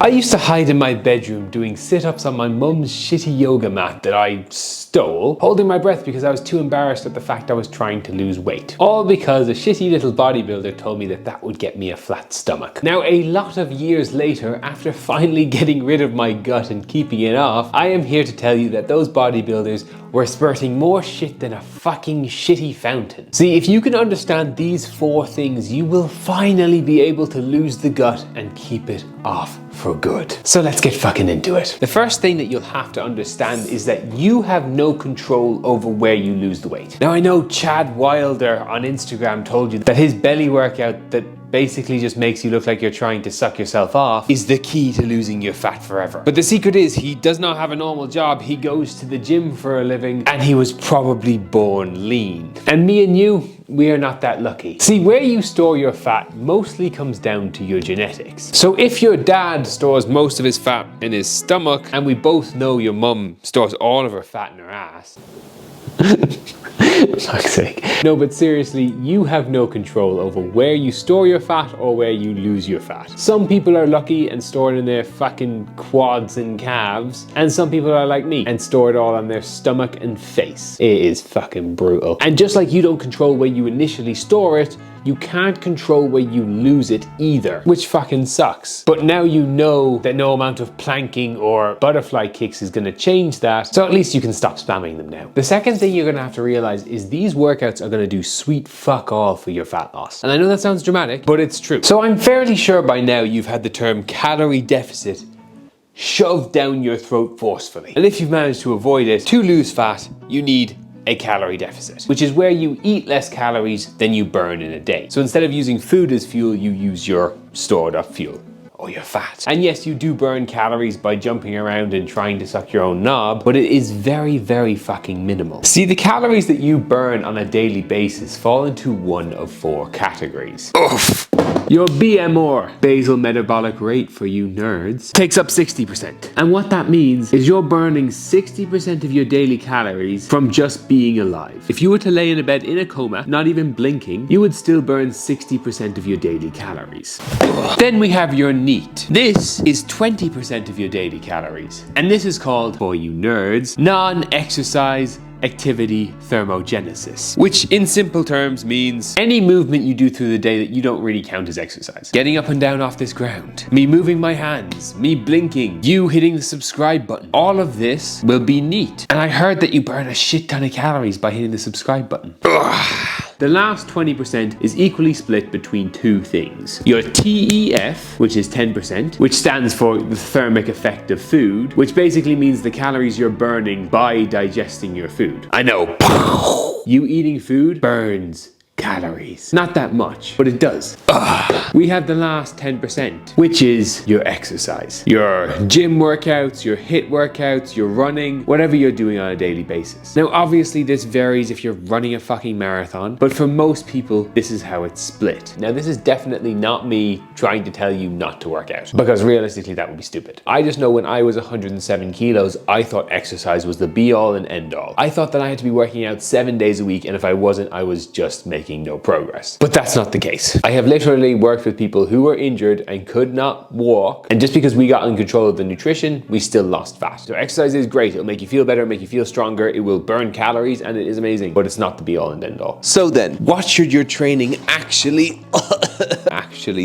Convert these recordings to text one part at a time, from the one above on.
I used to hide in my bedroom doing sit-ups on my mum's shitty yoga mat that I stole, holding my breath because I was too embarrassed at the fact I was trying to lose weight. All because a shitty little bodybuilder told me that that would get me a flat stomach. Now, a lot of years later, after finally getting rid of my gut and keeping it off, I am here to tell you that those bodybuilders were spurting more shit than a fucking shitty fountain. See, if you can understand these 4 things, you will finally be able to lose the gut and keep it off for good. So let's get fucking into it. The first thing that you'll have to understand is that you have no control over where you lose the weight. Now, I know Chad Wilder on Instagram told you that his belly workout that basically just makes you look like you're trying to suck yourself off is the key to losing your fat forever. But the secret is he does not have a normal job. He goes to the gym for a living and he was probably born lean. And me and you, we are not that lucky. See, where you store your fat mostly comes down to your genetics. So if your dad stores most of his fat in his stomach, and we both know your mum stores all of her fat in her ass, for fuck's sake. No, but seriously, you have no control over where you store your fat or where you lose your fat. Some people are lucky and store it in their fucking quads and calves, and some people are like me and store it all on their stomach and face. It is fucking brutal. And just like you don't control where you initially store it, you can't control where you lose it either, which fucking sucks. But now you know that no amount of planking or butterfly kicks is gonna change that, so at least you can stop spamming them now. The second thing you're gonna have to realize is these workouts are gonna do sweet fuck all for your fat loss. And I know that sounds dramatic, but it's true. So I'm fairly sure by now you've had the term calorie deficit shoved down your throat forcefully. And if you've managed to avoid it, to lose fat, you need a calorie deficit, which is where you eat less calories than you burn in a day. So instead of using food as fuel, you use your stored up fuel, or your fat. And yes, you do burn calories by jumping around and trying to suck your own knob, but it is very, very fucking minimal. See, the calories that you burn on a daily basis fall into one of 4 categories. Oof. Your BMR, basal metabolic rate for you nerds, takes up 60%. And what that means is you're burning 60% of your daily calories from just being alive. If you were to lay in a bed in a coma, not even blinking, you would still burn 60% of your daily calories. Then we have your NEAT. This is 20% of your daily calories. And this is called, for you nerds, non-exercise activity thermogenesis, which in simple terms means any movement you do through the day that you don't really count as exercise. Getting up and down off this ground, me moving my hands, me blinking, you hitting the subscribe button. All of this will be NEAT. And I heard that you burn a shit ton of calories by hitting the subscribe button. Ugh. The last 20% is equally split between 2 things. Your TEF, which is 10%, which stands for the thermic effect of food, which basically means the calories you're burning by digesting your food. I know. You eating food burns calories. Not that much, but it does. We have the last 10%, which is your exercise. Your gym workouts, your HIIT workouts, your running, whatever you're doing on a daily basis. Now, obviously this varies if you're running a fucking marathon, but for most people, this is how it's split. Now, this is definitely not me trying to tell you not to work out, because realistically that would be stupid. I just know when I was 107 kilos, I thought exercise was the be all and end all. I thought that I had to be working out 7 days a week, and if I wasn't, I was just making no progress. But that's not the case. I have literally worked with people who were injured and could not walk, and just because we got in control of the nutrition, we still lost fat. So exercise is great. It'll make you feel better, make you feel stronger, it will burn calories, and it is amazing, but it's not the be all and end all. So then, what should your training actually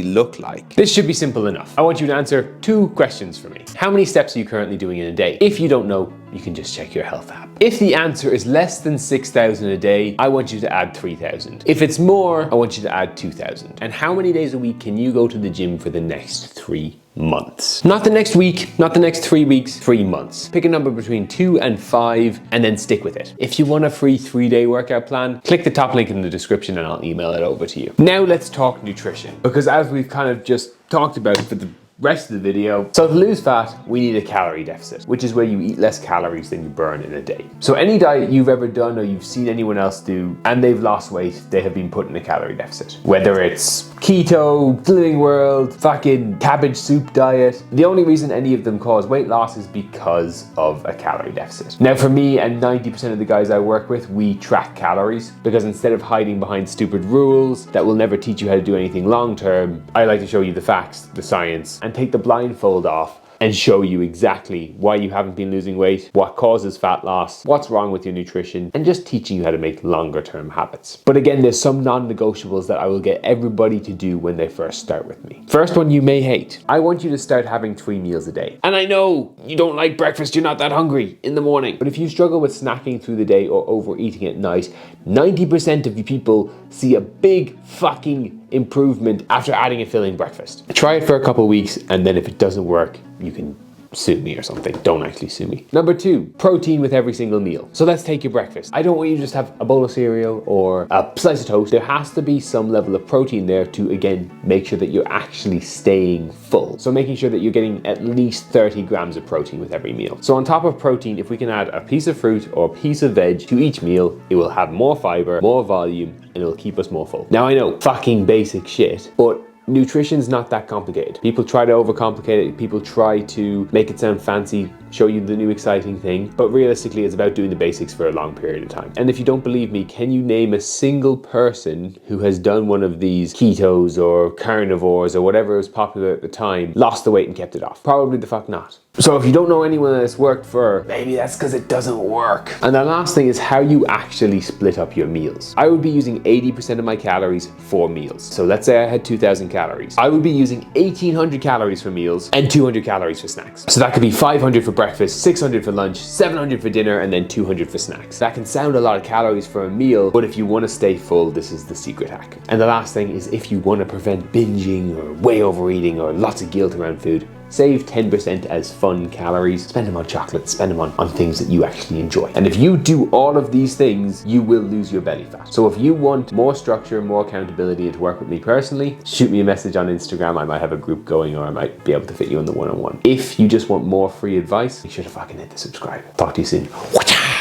look like? This should be simple enough. I want you to answer 2 questions for me. How many steps are you currently doing in a day? If you don't know, you can just check your health app. If the answer is less than 6,000 a day, I want you to add 3,000. If it's more, I want you to add 2,000. And how many days a week can you go to the gym for the next 3 months? Not the next week, not the next 3 weeks, 3 months. Pick a number between 2 and 5 and then stick with it. If you want a free 3-day workout plan, click the top link in the description and I'll email it over to you. Now let's talk nutrition, because as we've kind of just talked about for the rest of the video. So to lose fat, we need a calorie deficit, which is where you eat less calories than you burn in a day. So any diet you've ever done or you've seen anyone else do and they've lost weight, they have been put in a calorie deficit. Whether it's keto, Living World, fucking cabbage soup diet, the only reason any of them cause weight loss is because of a calorie deficit. Now for me and 90% of the guys I work with, we track calories, because instead of hiding behind stupid rules that will never teach you how to do anything long term, I like to show you the facts, the science, and take the blindfold off and show you exactly why you haven't been losing weight, what causes fat loss, what's wrong with your nutrition, and just teaching you how to make longer term habits. But again, there's some non-negotiables that I will get everybody to do when they first start with me. First one you may hate. I want you to start having 3 meals a day. And I know you don't like breakfast, you're not that hungry in the morning. But if you struggle with snacking through the day or overeating at night, 90% of you people see a big fucking improvement after adding a filling breakfast. Try it for a couple of weeks, and then if it doesn't work, you can sue me or something. Don't actually sue me. Number 2, protein with every single meal. So let's take your breakfast. I don't want you to just have a bowl of cereal or a slice of toast. There has to be some level of protein there to, again, make sure that you're actually staying full. So making sure that you're getting at least 30 grams of protein with every meal. So on top of protein, if we can add a piece of fruit or a piece of veg to each meal, it will have more fiber, more volume, and it'll keep us more full. Now I know, fucking basic shit, but nutrition's not that complicated. People try to overcomplicate it. People try to make it sound fancy, show you the new exciting thing. But realistically, it's about doing the basics for a long period of time. And if you don't believe me, can you name a single person who has done one of these ketos or carnivores or whatever was popular at the time, lost the weight and kept it off? Probably the fuck not. So if you don't know anyone that it's worked for, maybe that's because it doesn't work. And the last thing is how you actually split up your meals. I would be using 80% of my calories for meals. So let's say I had 2,000 calories. I would be using 1,800 calories for meals and 200 calories for snacks. So that could be 500 for breakfast, 600 for lunch, 700 for dinner, and then 200 for snacks. That can sound a lot of calories for a meal, but if you want to stay full, this is the secret hack. And the last thing is if you want to prevent binging or way overeating or lots of guilt around food, save 10% as fun calories. Spend them on chocolate, spend them on things that you actually enjoy. And if you do all of these things, you will lose your belly fat. So if you want more structure, more accountability, and to work with me personally, shoot me a message on Instagram. I might have a group going, or I might be able to fit you in the one-on-one. If you just want more free advice, make sure to fucking hit the subscribe. Talk to you soon.